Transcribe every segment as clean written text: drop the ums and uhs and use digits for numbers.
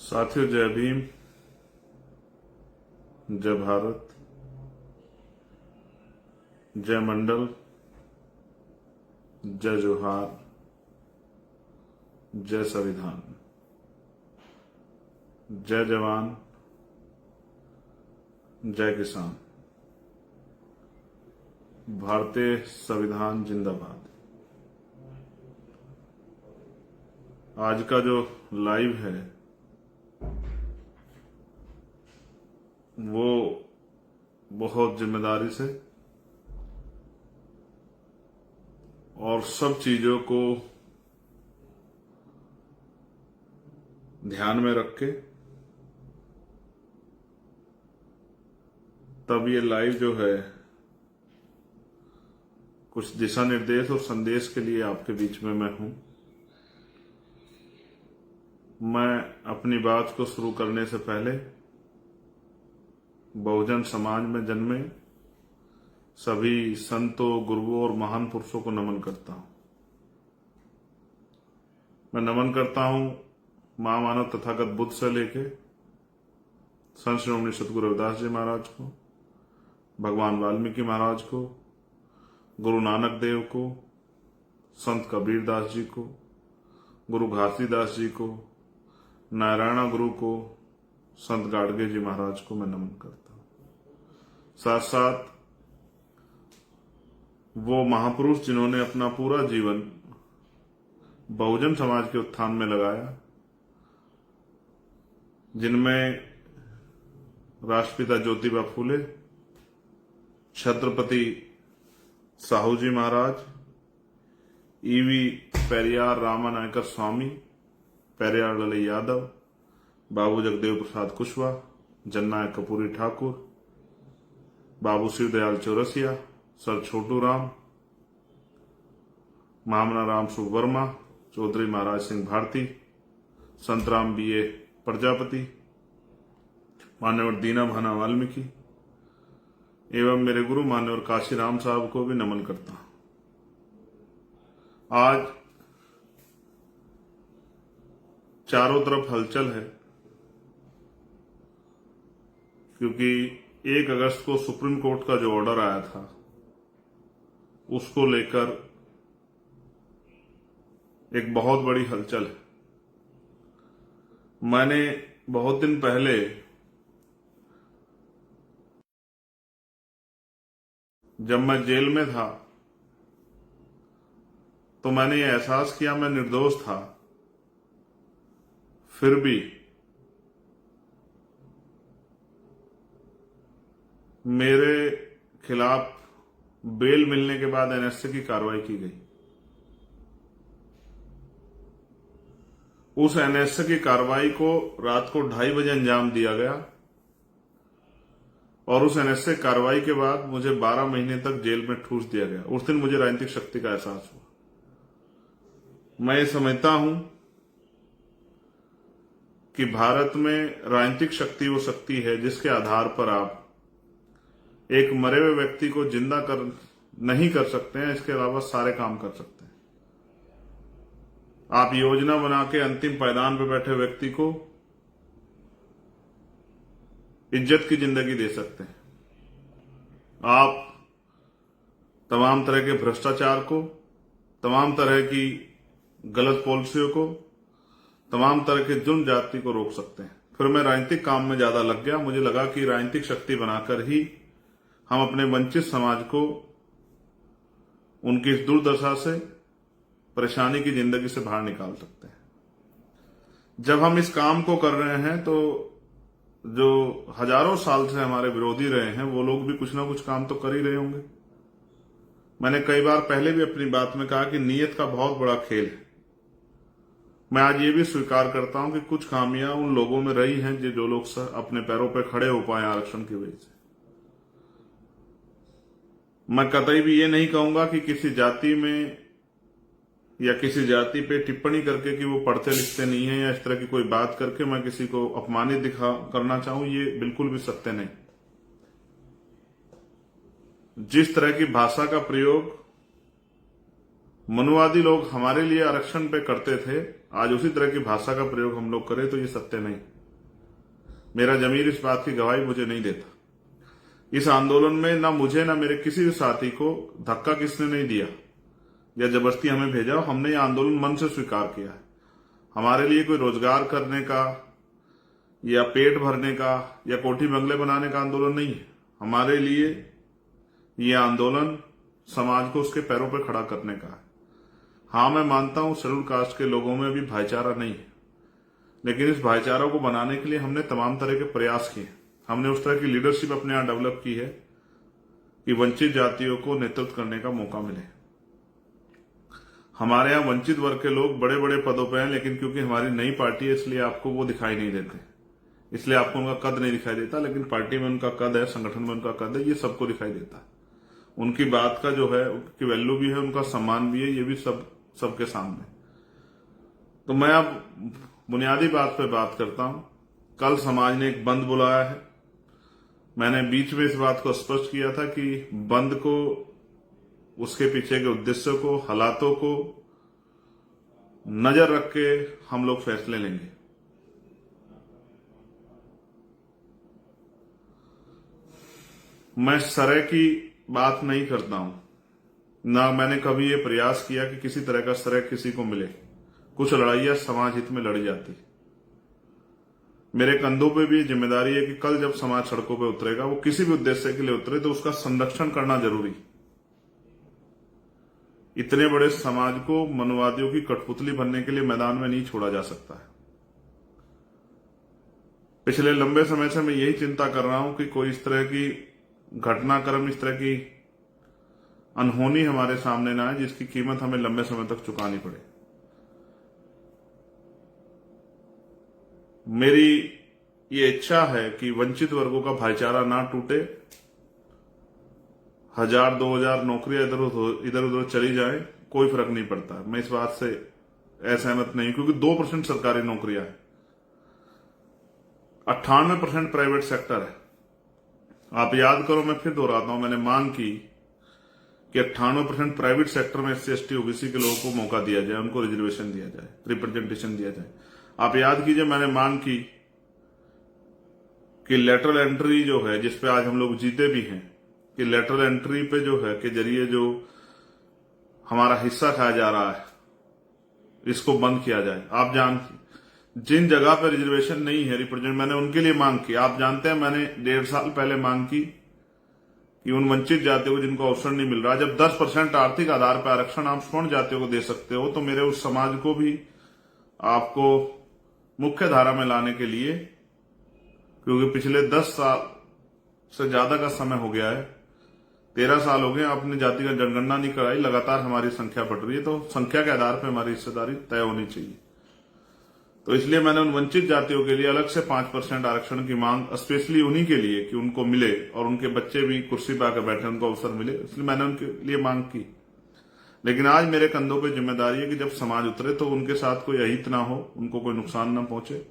साथियों, जय भीम, जय भारत, जय मंडल, जय जोहार, जय संविधान, जय जवान, जय किसान, भारतीय संविधान जिंदाबाद। आज का जो लाइव है वो बहुत जिम्मेदारी से और सब चीजों को ध्यान में रख के तब ये लाइव जो है कुछ दिशा निर्देश और संदेश के लिए आपके बीच में मैं हूं। मैं अपनी बात को शुरू करने से पहले बहुजन समाज में जन्मे सभी संतों, गुरुओं और महान पुरुषों को नमन करता हूं। मैं नमन करता हूं महामानव तथागत बुद्ध से लेके संत श्रोमणी सतगुरु रविदास जी महाराज को, भगवान वाल्मीकि महाराज को, गुरु नानक देव को, संत कबीर दास जी को, गुरु घासीदास जी को, नारायणा गुरु को, संत गाडगे जी महाराज को मैं नमन करता हूं। साथ साथ वो महापुरुष जिन्होंने अपना पूरा जीवन बहुजन समाज के उत्थान में लगाया, जिनमें राष्ट्रपिता ज्योतिबा फूले, छत्रपति साहू जी महाराज, ईवी पेरियार रामानायकर स्वामी, पेरियार ललई यादव, बाबू जगदेव प्रसाद कुशवाहा, जननायक कपूरी ठाकुर, बाबू शिवदयाल चौरसिया, सर छोटू राम, मामना राम सुख वर्मा, चौधरी महाराज सिंह भारती, संतराम बीए प्रजापति, मान्यवर दीना भाना वाल्मीकि एवं मेरे गुरु मान्यवर काशी राम साहब को भी नमन करता हूं। आज चारों तरफ हलचल है क्योंकि 1 अगस्त को सुप्रीम कोर्ट का जो ऑर्डर आया था उसको लेकर एक बहुत बड़ी हलचल है। मैंने बहुत दिन पहले जब मैं जेल में था तो मैंने ये एहसास किया मैं निर्दोष था, फिर भी मेरे खिलाफ बेल मिलने के बाद एनएसए की कार्रवाई की गई। उस एनएसए की कार्रवाई को रात को 2:30 बजे अंजाम दिया गया और उस एनएसए कार्रवाई के बाद मुझे 12 महीने तक जेल में ठूस दिया गया। उस दिन मुझे राजनीतिक शक्ति का एहसास हुआ। मैं ये समझता हूं कि भारत में राजनीतिक शक्ति वो शक्ति है जिसके आधार पर आप एक मरे हुए व्यक्ति को जिंदा नहीं कर सकते हैं, इसके अलावा सारे काम कर सकते हैं। आप योजना बना के अंतिम पायदान पर बैठे व्यक्ति को इज्जत की जिंदगी दे सकते हैं। आप तमाम तरह के भ्रष्टाचार को, तमाम तरह की गलत पॉलिसियों को, तमाम तरह के जुर्म जाति को रोक सकते हैं। फिर मैं राजनीतिक काम में ज्यादा लग गया। मुझे लगा कि राजनीतिक शक्ति बनाकर ही हम अपने वंचित समाज को उनकी इस दुर्दशा से, परेशानी की जिंदगी से बाहर निकाल सकते हैं। जब हम इस काम को कर रहे हैं तो जो हजारों साल से हमारे विरोधी रहे हैं वो लोग भी कुछ ना कुछ काम तो कर ही रहे होंगे। मैंने कई बार पहले भी अपनी बात में कहा कि नीयत का बहुत बड़ा खेल है। मैं आज ये भी स्वीकार करता हूं कि कुछ खामियां उन लोगों में रही हैं जो लोग अपने पैरों पर खड़े हो पाए आरक्षण की वजह से। मैं कतई भी ये नहीं कहूंगा कि किसी जाति में या किसी जाति पे टिप्पणी करके कि वो पढ़ते लिखते नहीं है या इस तरह की कोई बात करके मैं किसी को अपमानित करना चाहूं, ये बिल्कुल भी सत्य नहीं। जिस तरह की भाषा का प्रयोग मनुवादी लोग हमारे लिए आरक्षण पे करते थे, आज उसी तरह की भाषा का प्रयोग हम लोग करें तो ये सत्य नहीं। मेरा जमीर इस बात की गवाही मुझे नहीं देता। इस आंदोलन में ना मुझे ना मेरे किसी भी साथी को धक्का किसने नहीं दिया या जबरदस्ती हमें भेजा। हमने ये आंदोलन मन से स्वीकार किया है। हमारे लिए कोई रोजगार करने का या पेट भरने का या कोठी बंगले बनाने का आंदोलन नहीं है। हमारे लिए ये आंदोलन समाज को उसके पैरों पर खड़ा करने का है। हाँ, मैं मानता हूं शेड्यूल कास्ट के लोगों में भी भाईचारा नहीं है, लेकिन इस भाईचारा को बनाने के लिए हमने तमाम तरह के प्रयास किए। हमने उस तरह की लीडरशिप अपने यहां डेवलप की है कि वंचित जातियों को नेतृत्व करने का मौका मिले। हमारे यहां वंचित वर्ग के लोग बड़े बड़े पदों पर हैं, लेकिन क्योंकि हमारी नई पार्टी है इसलिए आपको वो दिखाई नहीं देते, इसलिए आपको उनका कद नहीं दिखाई देता। लेकिन पार्टी में उनका कद है, संगठन में उनका कद है, ये सबको दिखाई देता है। उनकी बात का जो है उनकी वैल्यू भी है, उनका सम्मान भी है, ये भी सबके सामने। तो मैं अब बुनियादी बात पे बात करता हूं। कल समाज ने एक बंद बुलाया है। मैंने बीच में इस बात को स्पष्ट किया था कि बंद को, उसके पीछे के उद्देश्यों को, हालातों को नजर रख के हम लोग फैसले लेंगे। मैं सरे की बात नहीं करता हूं, ना मैंने कभी ये प्रयास किया कि किसी तरह का सरे किसी को मिले। कुछ लड़ाइयां समाज हित में लड़ी जाती। मेरे कंधों पे भी जिम्मेदारी है कि कल जब समाज सड़कों पे उतरेगा, वो किसी भी उद्देश्य के लिए उतरे, तो उसका संरक्षण करना जरूरी। इतने बड़े समाज को मनुवादियों की कठपुतली बनने के लिए मैदान में नहीं छोड़ा जा सकता है। पिछले लंबे समय से मैं यही चिंता कर रहा हूं कि कोई इस तरह की घटनाक्रम, इस तरह की अनहोनी हमारे सामने ना आए जिसकी कीमत हमें लंबे समय तक चुकानी पड़े। मेरी ये इच्छा है कि वंचित वर्गों का भाईचारा ना टूटे। 1000-2000 नौकरियां इधर उधर चली जाए, कोई फर्क नहीं पड़ता। मैं इस बात से असहमत नहीं, क्योंकि 2% सरकारी नौकरियां है, 98% प्राइवेट सेक्टर है। आप याद करो, मैं फिर दोहराता हूं, मैंने मांग की कि 98% प्राइवेट सेक्टर में SC ST OBC के लोगों को मौका दिया जाए, उनको रिजर्वेशन दिया जाए, रिप्रेजेंटेशन दिया जाए। आप याद कीजिए, मैंने मांग की कि लेटरल एंट्री जो है, जिसपे आज हम लोग जीते भी हैं, कि लेटरल एंट्री पे जो है के जरिए जो हमारा हिस्सा खाया जा रहा है, इसको बंद किया जाए। आप जिन जगह पे रिजर्वेशन नहीं है रिप्रेजेंट, मैंने उनके लिए मांग की। आप जानते हैं, मैंने 1.5 साल पहले मांग की कि उन वंचित जातियों को जिनको अवसर नहीं मिल रहा, जब 10% आर्थिक आधार पर आरक्षण आप स्वर्ण जातियों को दे सकते हो, तो मेरे उस समाज को भी आपको मुख्य धारा में लाने के लिए, क्योंकि पिछले 10 साल से ज्यादा का समय हो गया है, 13 साल हो गए, अपनी जाति का जनगणना नहीं कराई, लगातार हमारी संख्या बढ़ रही है, तो संख्या के आधार पर हमारी हिस्सेदारी तय होनी चाहिए। तो इसलिए मैंने उन वंचित जातियों के लिए अलग से 5% आरक्षण की मांग, स्पेशली उन्हीं के लिए कि उनको मिले और उनके बच्चे भी कुर्सी पर आकर बैठे, उनको अवसर मिले, इसलिए मैंने उनके लिए मांग की। लेकिन आज मेरे कंधों पे जिम्मेदारी है कि जब समाज उतरे तो उनके साथ कोई अहित ना हो, उनको कोई नुकसान ना पहुंचे,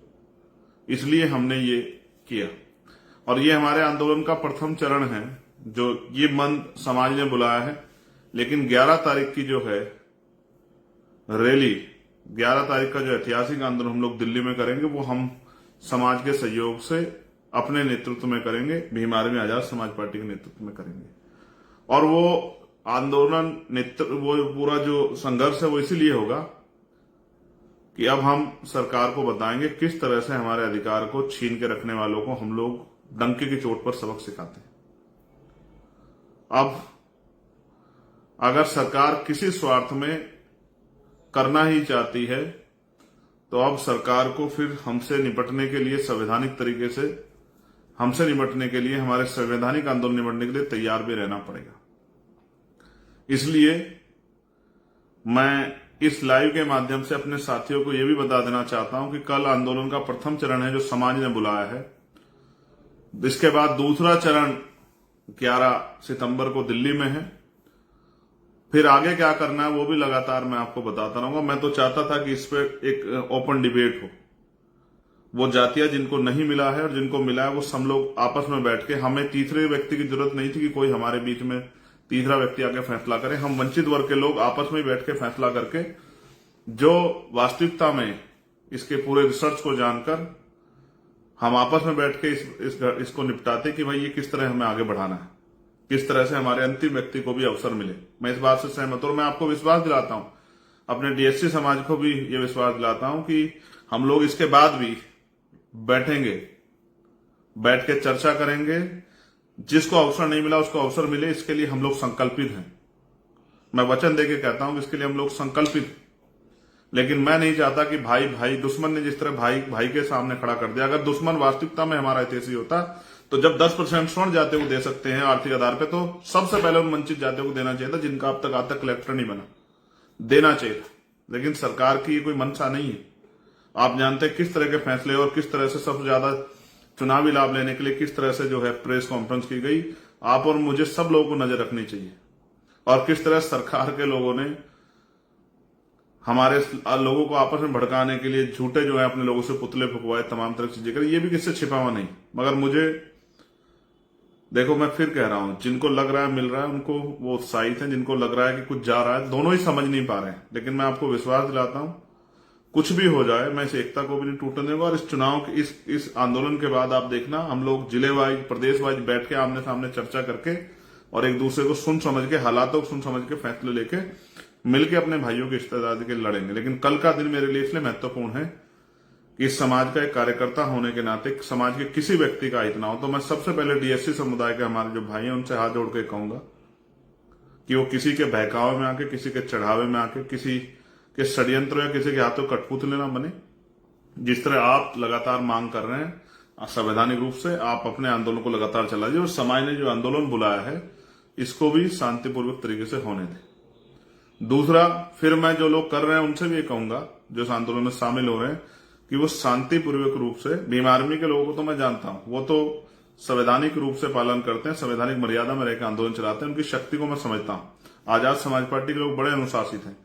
इसलिए हमने ये किया। और ये हमारे आंदोलन का प्रथम चरण है, जो ये मंद समाज ने बुलाया है। लेकिन 11 तारीख की जो है रैली, 11 तारीख का जो ऐतिहासिक आंदोलन हम लोग दिल्ली में करेंगे, वो हम समाज के सहयोग से अपने नेतृत्व में करेंगे, भीम आर्मी आजाद समाज पार्टी के नेतृत्व में करेंगे। और वो आंदोलन वो पूरा जो संघर्ष है वो इसीलिए होगा कि अब हम सरकार को बताएंगे किस तरह से हमारे अधिकार को छीन के रखने वालों को हम लोग डंके की चोट पर सबक सिखाते हैं। अब अगर सरकार किसी स्वार्थ में करना ही चाहती है, तो अब सरकार को फिर हमसे निपटने के लिए संवैधानिक तरीके से, हमसे निपटने के लिए, हमारे संवैधानिक आंदोलन निपटने के लिए तैयार भी रहना पड़ेगा। इसलिए मैं इस लाइव के माध्यम से अपने साथियों को यह भी बता देना चाहता हूं कि कल आंदोलन का प्रथम चरण है जो समाज ने बुलाया है। इसके बाद दूसरा चरण 11 सितंबर को दिल्ली में है। फिर आगे क्या करना है वो भी लगातार मैं आपको बताता रहूंगा। मैं तो चाहता था कि इस पर एक ओपन डिबेट हो। वो जातियां जिनको नहीं मिला है और जिनको मिला है, वो सब लोग आपस में बैठ के, हमें तीसरे व्यक्ति की जरूरत नहीं थी कि कोई हमारे बीच में तीसरा व्यक्ति आके फैसला करे। हम वंचित वर्ग के लोग आपस में बैठ के फैसला करके, जो वास्तविकता में इसके पूरे रिसर्च को जानकर हम आपस में बैठ के इसको निपटाते कि भाई ये किस तरह हमें आगे बढ़ाना है, किस तरह से हमारे अंतिम व्यक्ति को भी अवसर मिले। मैं इस बात से सहमत हूं और मैं आपको विश्वास दिलाता हूं, अपने डीएससी समाज को भी ये विश्वास दिलाता हूं कि हम लोग इसके बाद भी बैठेंगे, बैठ के चर्चा करेंगे। जिसको अवसर नहीं मिला उसको अवसर मिले, इसके लिए हम लोग संकल्पित हैं। मैं वचन देके कहता हूं कि इसके लिए हम लोग संकल्पित हैं। लेकिन मैं नहीं चाहता कि भाई भाई, दुश्मन ने जिस तरह भाई भाई के सामने खड़ा कर दिया, अगर दुश्मन वास्तविकता में हमारा हितैषी होता तो जब 10% स्वर्ण जातियों को दे सकते हैं आर्थिक आधार पे, तो सबसे पहले उन वंचित जातियों को देना चाहिए था जिनका अब तक कलेक्टर नहीं बना, देना चाहिए था। लेकिन सरकार की कोई मंशा नहीं है। आप जानते हैं किस तरह के फैसले और किस तरह से सबसे ज्यादा चुनावी लाभ लेने के लिए किस तरह से जो है प्रेस कॉन्फ्रेंस की गई। आप और मुझे सब लोगों को नजर रखनी चाहिए और किस तरह सरकार के लोगों ने हमारे लोगों को आपस में भड़काने के लिए झूठे जो है अपने लोगों से पुतले फुकवाए, तमाम तरह की चीजें करी। ये भी किससे छिपा हुआ नहीं। मगर मुझे देखो, मैं फिर कह रहा हूं, जिनको लग रहा है मिल रहा है उनको वो उत्साहित है, जिनको लग रहा है कि कुछ जा रहा है, दोनों ही समझ नहीं पा रहे हैं। लेकिन मैं आपको विश्वास दिलाता हूं, कुछ भी हो जाए मैं इस एकता को भी नहीं टूटने दूंगा। और इस चुनाव के इस आंदोलन के बाद आप देखना, हम लोग जिले वाइज प्रदेश वाइज बैठ के आमने सामने चर्चा करके और एक दूसरे को सुन समझ के, हालातों को सुन समझ के फैसले लेके मिलकर अपने भाइयों की इस्तेदादी के लड़ेंगे। लेकिन कल का दिन मेरे लिए इसलिए महत्वपूर्ण है कि इस समाज का एक कार्यकर्ता होने के नाते समाज के किसी व्यक्ति का हित ना हो। तो मैं सबसे पहले डीएससी समुदाय के हमारे जो भाई हैं उनसे हाथ जोड़ के कहूंगा कि वो किसी के बहकावे में आके, किसी के चढ़ावे में आके, किसी के षड्यंत्र या किसी के हाथों कठपुतले ना बने। जिस तरह आप लगातार मांग कर रहे हैं संवैधानिक रूप से, आप अपने आंदोलन को लगातार चलाइए और समाज ने जो आंदोलन बुलाया है इसको भी शांतिपूर्वक तरीके से होने दें। दूसरा, फिर मैं जो लोग कर रहे हैं उनसे भी ये कहूंगा जो इस आंदोलन में शामिल हो रहे हैं कि वो शांतिपूर्वक रूप से, भीम आर्मी के लोगों को तो मैं जानता हूं, वो तो संवैधानिक रूप से पालन करते हैं, संवैधानिक मर्यादा में रहकर आंदोलन चलाते हैं, उनकी शक्ति को मैं समझता हूं। आजाद समाज पार्टी के लोग बड़े अनुशासित हैं।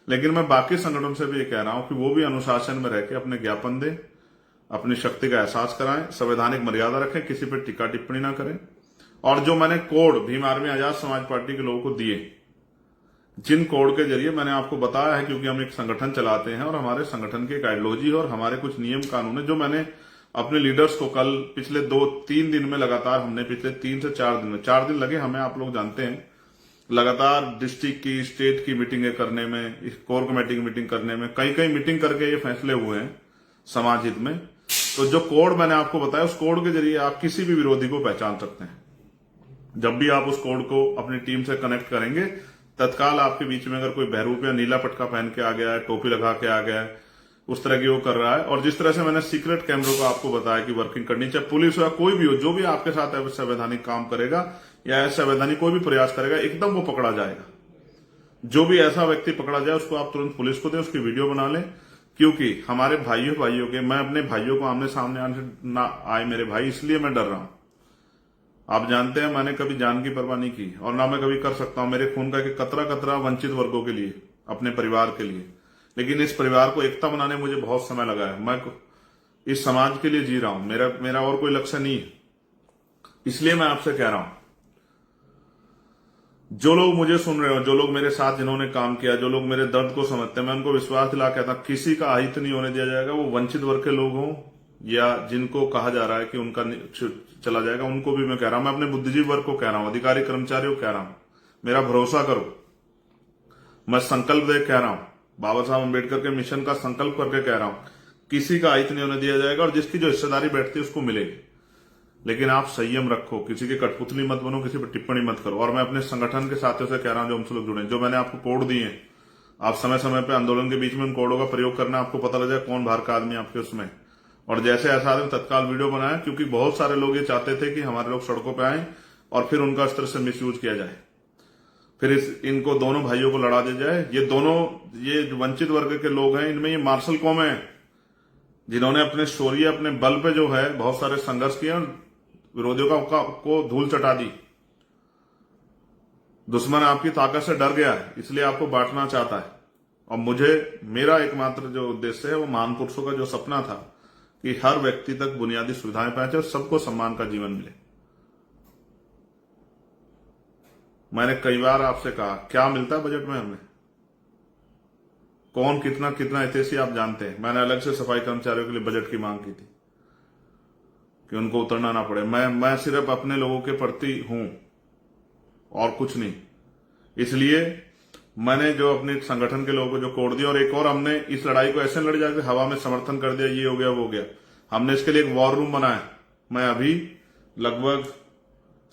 लेकिन मैं बाकी संगठन से भी ये कह रहा हूं कि वो भी अनुशासन में रहकर अपने ज्ञापन दें, अपनी शक्ति का एहसास कराएं, संवैधानिक मर्यादा रखें, किसी पर टीका टिप्पणी ना करें। और जो मैंने code Bhim army Azad Samaj party के लोगों को दिए, जिन कोड के जरिए मैंने आपको बताया है, क्योंकि हम एक संगठन चलाते हैं और हमारे संगठन की एक आइडियोलॉजी और हमारे कुछ नियम कानून है, जो मैंने अपने लीडर्स को कल पिछले 2-3 दिन में लगातार, हमने पिछले 3 से 4 दिन में, 4 दिन लगे हमें, आप लोग जानते हैं, लगातार डिस्ट्रिक्ट की, स्टेट की मीटिंगें करने में, कोर कमेटी की मीटिंग करने में, कई मीटिंग करके ये फैसले हुए हैं समाज हित में। तो जो कोड मैंने आपको बताया, उस कोड के जरिए आप किसी भी विरोधी को पहचान सकते हैं। जब भी आप उस कोड को अपनी टीम से कनेक्ट करेंगे, तत्काल आपके बीच में अगर कोई बहरूप या नीला पटका पहन के आ गया है, टोपी लगा के आ गया है, उस तरह की वो कर रहा है, और जिस तरह से मैंने सीक्रेट कैमरों को आपको बताया कि वर्किंग करनी, चाहे पुलिस हो या कोई भी हो, जो भी आपके साथ अवैधानिक काम करेगा या असंवैधानिक कोई भी प्रयास करेगा, एकदम वो पकड़ा जाएगा। जो भी ऐसा व्यक्ति पकड़ा जाए उसको आप तुरंत पुलिस को दें, उसकी वीडियो बना लें। क्योंकि हमारे भाइयों के, मैं अपने भाइयों को आमने सामने आने ना आए मेरे भाई, इसलिए मैं डर रहा हूं। आप जानते हैं मैंने कभी जान की परवाह नहीं की और ना मैं कभी कर सकता हूं। मेरे खून का कतरा कतरा वंचित वर्गों के लिए, अपने परिवार के लिए। लेकिन इस परिवार को एकता बनाने में मुझे बहुत समय लगा है। मैं इस समाज के लिए जी रहा हूं, मेरा और कोई लक्ष्य नहीं है। इसलिए मैं आपसे कह रहा हूं, जो लोग मुझे सुन रहे हो, जो लोग मेरे साथ जिन्होंने काम किया, जो लोग मेरे दर्द को समझते हैं, मैं उनको विश्वास दिला कहता हूं, किसी का अहित नहीं होने दिया जाएगा। वो वंचित वर्ग के लोग हों या जिनको कहा जा रहा है कि उनका चला जाएगा, उनको भी मैं कह रहा हूं। मैं अपने बुद्धिजीवी वर्ग को कह रहा हूं, अधिकारी कर्मचारियों को कह रहा हूं, मेरा भरोसा करो। मैं संकल्प दे कह रहा हूं, बाबा साहब अम्बेडकर के मिशन का संकल्प करके कह रहा हूं, किसी का अहित नहीं होने दिया जाएगा और जिसकी जो हिस्सेदारी बैठती है उसको मिलेगी। लेकिन आप संयम रखो, किसी की कठपुतली मत बनो, किसी पर टिप्पणी मत करो। और मैं अपने संगठन के साथियों से कह रहा हूं, जो हमसे लोग जुड़े, जो मैंने आपको कोड दिए, आप समय समय पर आंदोलन के बीच में उन कोडों का प्रयोग करना, आपको पता लग जाए कौन बाहर का आदमी आपके उसमें। और जैसे ऐसा आदमी तत्काल वीडियो बनाए, क्योंकि बहुत सारे लोग ये चाहते थे कि हमारे लोग सड़कों पर आए और फिर उनका इस तरह से मिसयूज किया जाए, फिर इनको दोनों भाइयों को लड़ा दिया जाए। ये जो वंचित वर्ग के लोग हैं, इनमें ये मार्शल कौम है, जिन्होंने अपने शौर्य, अपने बल पे जो है बहुत सारे संघर्ष किए, विरोधियों को धूल चटा दी। दुश्मन आपकी ताकत से डर गया है, इसलिए आपको बांटना चाहता है। और मेरा एकमात्र जो उद्देश्य है, वो महान पुरुषों का जो सपना था कि हर व्यक्ति तक बुनियादी सुविधाएं पहुंचे और सबको सम्मान का जीवन मिले। मैंने कई बार आपसे कहा, क्या मिलता है बजट में हमें, कौन कितना हितैषी आप जानते हैं। मैंने अलग से सफाई कर्मचारियों के लिए बजट की मांग की थी। कि उनको उतरना ना पड़े। मैं सिर्फ अपने लोगों के प्रति हूं और कुछ नहीं। इसलिए मैंने जो अपने संगठन के लोगों को जो कोड दिया, और एक और हमने इस लड़ाई को ऐसे लड़ जाकर हवा में समर्थन कर दिया, ये हो गया वो हो गया। हमने इसके लिए एक वॉर रूम बनाया। मैं अभी लगभग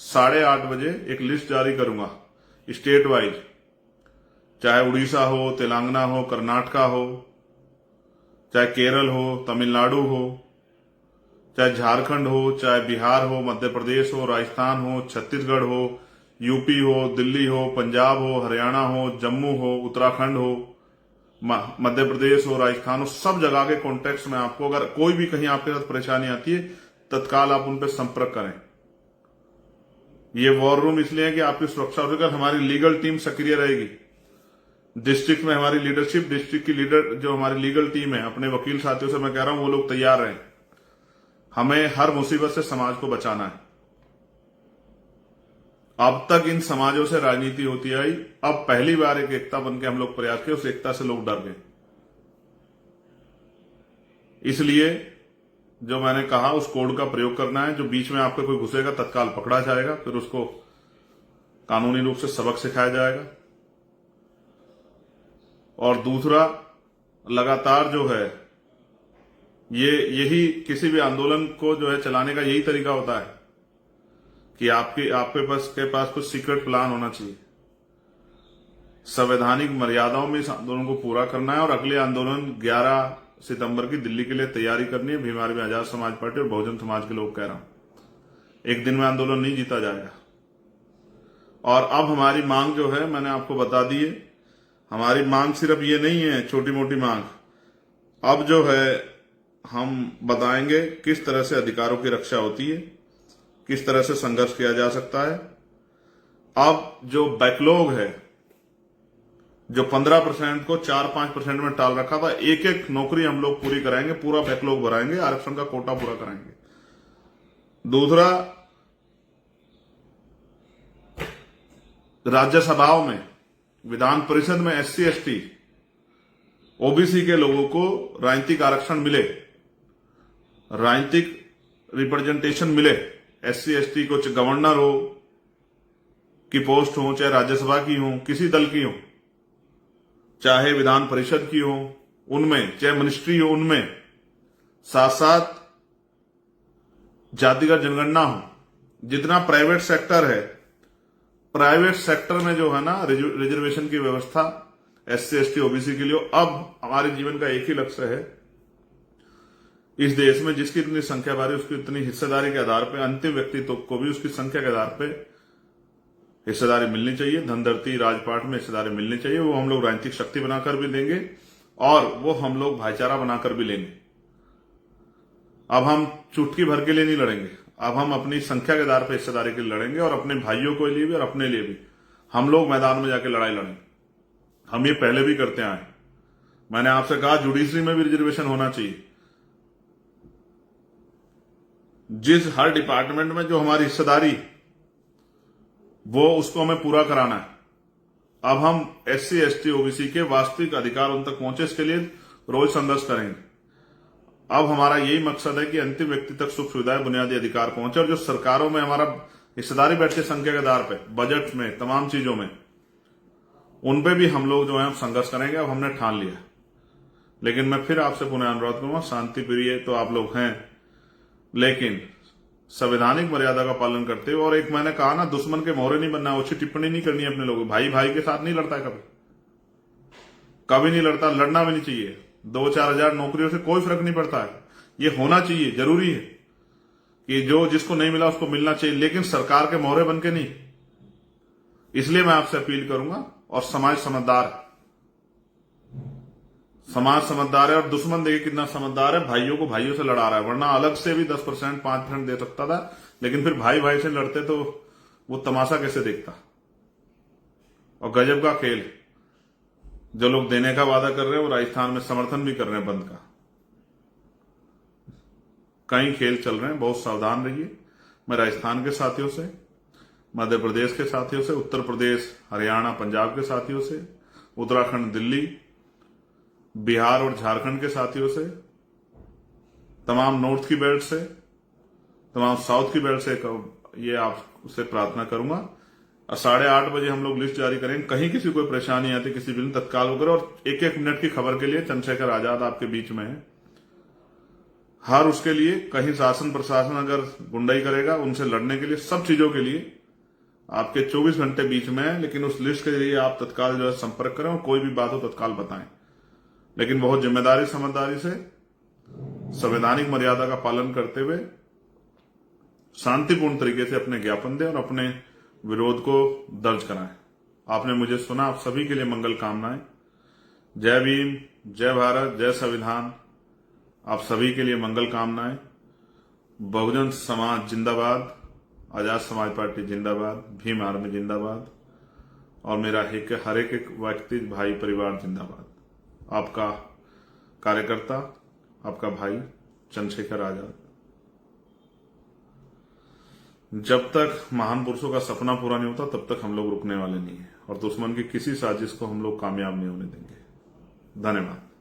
8:30 बजे एक लिस्ट जारी करूंगा स्टेट वाइज, चाहे उड़ीसा हो, तेलंगाना हो, कर्नाटका हो, चाहे केरल हो, तमिलनाडु हो, चाहे झारखंड हो, चाहे बिहार हो, मध्य प्रदेश हो, राजस्थान हो, छत्तीसगढ़ हो, यूपी हो, दिल्ली हो, पंजाब हो, हरियाणा हो, जम्मू हो, उत्तराखंड हो, मध्य प्रदेश हो, राजस्थान हो, सब जगह के कॉन्टेक्स्ट में आपको अगर कोई भी कहीं आपके साथ परेशानी आती है, तत्काल आप उन पर संपर्क करें। ये वॉर रूम इसलिए है कि आपकी सुरक्षा हो सके। हमारी लीगल टीम सक्रिय रहेगी। डिस्ट्रिक्ट में हमारी लीडरशिप, डिस्ट्रिक्ट की लीडर जो हमारी लीगल टीम है, अपने वकील साथियों से मैं कह रहा हूं वो लोग तैयार रहें। हमें हर मुसीबत से समाज को बचाना है। अब तक इन समाजों से राजनीति होती आई, अब पहली बार एक एकता बनकर हम लोग प्रयास किए, उस एकता से लोग डर गए। इसलिए जो मैंने कहा उस कोड का प्रयोग करना है। जो बीच में आपका कोई घुसेगा तत्काल पकड़ा जाएगा, फिर उसको कानूनी रूप से सबक सिखाया जाएगा। और दूसरा, लगातार जो है यही किसी भी आंदोलन को जो है चलाने का यही तरीका होता है कि आपके पास कुछ सीक्रेट प्लान होना चाहिए। संवैधानिक मर्यादाओं में इस आंदोलन को पूरा करना है और अगले आंदोलन 11 सितंबर की दिल्ली के लिए तैयारी करनी है। भीम आर्मी आजाद समाज पार्टी और बहुजन समाज के लोग कह रहा हूं, एक दिन में आंदोलन नहीं जीता जाएगा। और अब हमारी मांग जो है मैंने आपको बता दी है। हमारी मांग सिर्फ ये नहीं है छोटी मोटी मांग। अब जो है हम बताएंगे किस तरह से अधिकारों की रक्षा होती है, किस तरह से संघर्ष किया जा सकता है। अब जो बैकलॉग है, जो 15% को 4-5% में टाल रखा था, एक एक नौकरी हम लोग पूरी कराएंगे, पूरा बैकलॉग भराएंगे, आरक्षण का कोटा पूरा कराएंगे। दूसरा, राज्यसभाओं में, विधान परिषद में SC ST OBC के लोगों को राजनीतिक आरक्षण मिले, राजनीतिक रिप्रेजेंटेशन मिले। SC ST को गवर्नर हो की पोस्ट हो, चाहे राज्यसभा की हो, किसी दल की हो, चाहे विधान परिषद की हो उनमें, चाहे मिनिस्ट्री हो उनमें, साथ साथ जातिगत जनगणना हो। जितना प्राइवेट सेक्टर है, प्राइवेट सेक्टर में जो है ना रिजर्वेशन की व्यवस्था SC ST OBC के लिए। अब हमारे जीवन का एक ही लक्ष्य है, इस देश में जिसकी इतनी संख्या बारी उसकी इतनी हिस्सेदारी के आधार पर, अंतिम व्यक्ति को भी उसकी संख्या के आधार पर हिस्सेदारी मिलनी चाहिए। धनधरती राजपाट में हिस्सेदारी मिलनी चाहिए। वो हम लोग राजनीतिक शक्ति बनाकर भी देंगे और वो हम लोग भाईचारा बनाकर भी लेंगे। अब हम चुटकी भर के लिए नहीं लड़ेंगे, अब हम अपनी संख्या के आधार पर हिस्सेदारी के लिए लड़ेंगे और अपने भाइयों के लिए भी और अपने लिए भी हम लोग मैदान में जाके लड़ाई लड़ेंगे। हम ये पहले भी करते आए। मैंने आपसे कहा जुडिशरी में भी रिजर्वेशन होना चाहिए। जिस हर डिपार्टमेंट में जो हमारी हिस्सेदारी वो उसको हमें पूरा कराना है। अब हम SC ST OBC के वास्तविक अधिकार उन तक पहुंचे, इसके लिए रोज संघर्ष करेंगे। अब हमारा यही मकसद है कि अंतिम व्यक्ति तक सुख सुविधाएं, बुनियादी अधिकार पहुंचे। और जो सरकारों में हमारा हिस्सेदारी बैठती है संख्या के आधार पर, बजट में, तमाम चीजों में, उन पे भी हम लोग जो है संघर्ष करेंगे। अब हमने ठान लिया। लेकिन मैं फिर आपसे पुनः अनुरोध करूंगा, शांति प्रिय तो आप लोग हैं, लेकिन संवैधानिक मर्यादा का पालन करते हुए। और एक मैंने कहा ना, दुश्मन के मोहरे नहीं बनना है, अच्छी टिप्पणी नहीं करनी है अपने लोगों। भाई भाई के साथ नहीं लड़ता है, कभी नहीं लड़ता, लड़ना भी नहीं चाहिए। 2-4 हजार नौकरियों से कोई फर्क नहीं पड़ता है। ये होना चाहिए, जरूरी है कि जो जिसको नहीं मिला उसको मिलना चाहिए, लेकिन सरकार के मोहरे बन के नहीं। इसलिए मैं आपसे अपील करूंगा। और समाज समझदार है और दुश्मन देखिए कितना समझदार है, भाइयों को भाइयों से लड़ा रहा है। वरना अलग से भी 10% 5% दे सकता था, लेकिन फिर भाई भाई से लड़ते तो वो तमाशा कैसे देखता। और गजब का खेल, जो लोग देने का वादा कर रहे हैं वो राजस्थान में समर्थन भी कर रहे हैं बंद का। कई खेल चल रहे हैं, बहुत सावधान रहिए। मैं राजस्थान के साथियों से, मध्य प्रदेश के साथियों से, उत्तर प्रदेश, हरियाणा, पंजाब के साथियों से, उत्तराखंड, दिल्ली, बिहार और झारखंड के साथियों से, तमाम नॉर्थ की बेल्ट से, तमाम साउथ की बेल्ट से ये आपसे प्रार्थना करूंगा। 8:30 बजे हम लोग लिस्ट जारी करेंगे। कहीं किसी कोई परेशानी आती, किसी भी तत्काल वगैरह, और एक एक मिनट की खबर के लिए चंद्रशेखर आजाद आपके बीच में है। हर उसके लिए कहीं शासन प्रशासन अगर गुंडाई करेगा, उनसे लड़ने के लिए, सब चीजों के लिए आपके 24 घंटे बीच में है। लेकिन उस लिस्ट के लिए आप तत्काल जो है संपर्क करें और कोई भी बात हो तत्काल बताएं, लेकिन बहुत जिम्मेदारी समझदारी से संवैधानिक मर्यादा का पालन करते हुए शांतिपूर्ण तरीके से अपने ज्ञापन दें और अपने विरोध को दर्ज कराएं। आपने मुझे सुना। आप सभी के लिए मंगल कामनाएं। जय भीम, जय भारत, जय संविधान। आप सभी के लिए मंगल कामनाएं। बहुजन समाज जिंदाबाद, आजाद समाज पार्टी जिंदाबाद, भीम आर्मी जिंदाबाद, और मेरा हर एक व्यक्ति भाई परिवार जिंदाबाद। आपका कार्यकर्ता, आपका भाई चंद्रशेखर आजाद। जब तक महान पुरुषों का सपना पूरा नहीं होता तब तक हम लोग रुकने वाले नहीं है, और दुश्मन की किसी साजिश को हम लोग कामयाब नहीं होने देंगे। धन्यवाद।